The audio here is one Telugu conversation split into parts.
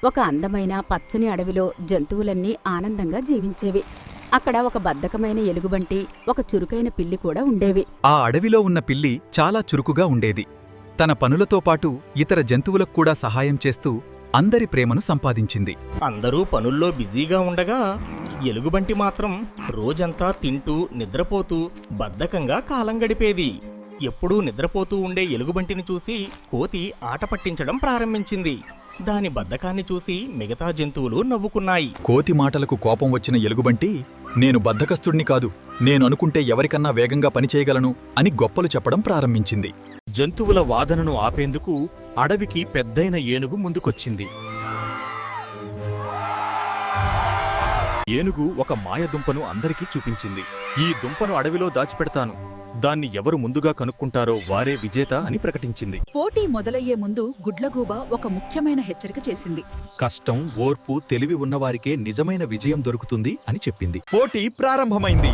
ఒక అందమైన పచ్చని అడవిలో జంతువులన్నీ ఆనందంగా జీవించేవి. అక్కడ ఒక బద్ధకమైన ఎలుగుబంటి, ఒక చురుకైన పిల్లి కూడా ఉండేవి. ఆ అడవిలో ఉన్న పిల్లి చాలా చురుకుగా ఉండేది. తన పనులతో పాటు ఇతర జంతువులకు కూడా సహాయం చేస్తూ అందరి ప్రేమను సంపాదించింది. అందరూ పనుల్లో బిజీగా ఉండగా ఎలుగుబంటి మాత్రం రోజంతా తింటూ నిద్రపోతూ బద్ధకంగా కాలం గడిపేది. ఎప్పుడూ నిద్రపోతూ ఉండే ఎలుగుబంటిని చూసి కోతి ఆట పట్టించడం ప్రారంభించింది. దాని బద్ధకాన్ని చూసి మిగతా జంతువులు నవ్వుకున్నాయి. కోతి మాటలకు కోపం వచ్చిన ఎలుగుబంటి, నేను బద్ధకస్తుడిని కాదు, నేను అనుకుంటే ఎవరికన్నా వేగంగా పనిచేయగలను అని గొప్పలు చెప్పడం ప్రారంభించింది. జంతువుల వాదనను ఆపేందుకు అడవికి పెద్దైన ఏనుగు ముందుకొచ్చింది. ఏనుగు ఒక మాయదుంపను అందరికీ చూపించింది. ఈ దుంపను అడవిలో దాచిపెడతాను, దాన్ని ఎవరు ముందుగా కనుక్కుంటారో వారే విజేత అని ప్రకటించింది. పోటీ మొదలయ్యే ముందు గుడ్లగూబ ఒక ముఖ్యమైన హెచ్చరిక చేసింది. కష్టం, ఓర్పు, తెలివి ఉన్నవారికే నిజమైన విజయం దొరుకుతుంది అని చెప్పింది. పోటీ ప్రారంభమైంది.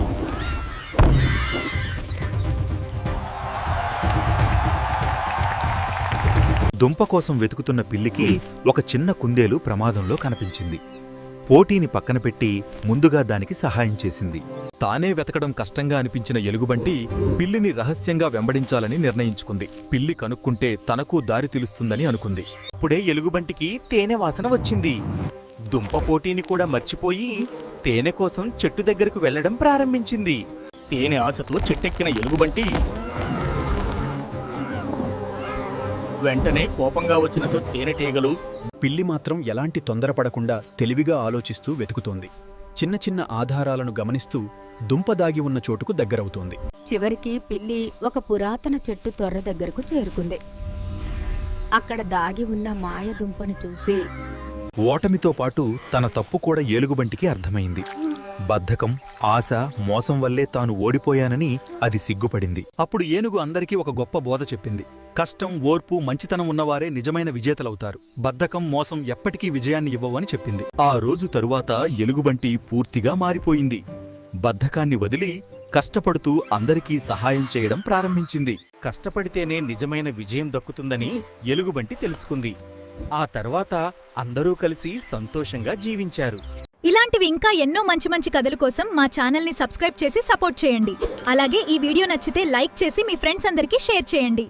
దుంప కోసం వెతుకుతున్న పిల్లికి ఒక చిన్న కుందేలు ప్రమాదంలో కనిపించింది. పోటీని పక్కన పెట్టి ముందుగా దానికి సహాయం చేసింది. తానే వెతకడం కష్టంగా అనిపించిన ఎలుగుబంటి పిల్లిని రహస్యంగా వెంబడించాలని నిర్ణయించుకుంది. పిల్లి కనుక్కుంటే తనకు దారి తెలుస్తుందని అనుకుంది. అప్పుడే ఎలుగుబంటికి తేనె వాసన వచ్చింది. దుంప పోటీని కూడా మర్చిపోయి తేనె కోసం చెట్టు దగ్గరకు వెళ్లడం ప్రారంభించింది. తేనె ఆశతో చెట్టెక్కిన ఎలుగుబంటి వెంటనే కోపంగా వచ్చిన తేనెటీగలు పిల్లి మాత్రం ఎలాంటి తొందరపడకుండా తెలివిగా ఆలోచిస్తూ వెతుకుతోంది. చిన్న చిన్న ఆధారాలను గమనిస్తూ దుంప దాగి ఉన్న చోటుకు దగ్గరవుతోంది. చివరికి పిల్లి ఒక పురాతన చెట్టు తొర్ర దగ్గరకు చేరుకుంది. అక్కడ దాగి ఉన్న మాయదుంపను చూసి ఓటమితో పాటు తన తప్పు కూడా ఏలుగుబంటికి అర్థమైంది. బద్ధకం, ఆశ, మోసం వల్లే తాను ఓడిపోయానని అది సిగ్గుపడింది. అప్పుడు ఏనుగు అందరికీ ఒక గొప్ప బోధ చెప్పింది. కష్టం, ఓర్పు, మంచితనం ఉన్నవారే నిజమైన విజేతలవుతారు. బద్ధకం, మోసం ఎప్పటికీ విజయాన్ని ఇవ్వవని చెప్పింది. ఆ రోజు తరువాత ఎలుగుబంటి పూర్తిగా మారిపోయింది. బద్ధకాన్ని వదిలి కష్టపడుతూ అందరికీ సహాయం చేయడం ప్రారంభించింది. కష్టపడితేనే నిజమైన విజయం దక్కుతుందని ఎలుగుబంటి తెలుసుకుంది. ఆ తర్వాత అందరూ కలిసి సంతోషంగా జీవించారు. ఇలాంటివి ఇంకా ఎన్నో మంచి మంచి కథల కోసం మా ఛానల్ని సబ్స్క్రైబ్ చేసి సపోర్ట్ చేయండి. అలాగే ఈ వీడియో నచ్చితే లైక్ చేసి మీ ఫ్రెండ్స్ అందరికీ షేర్ చేయండి.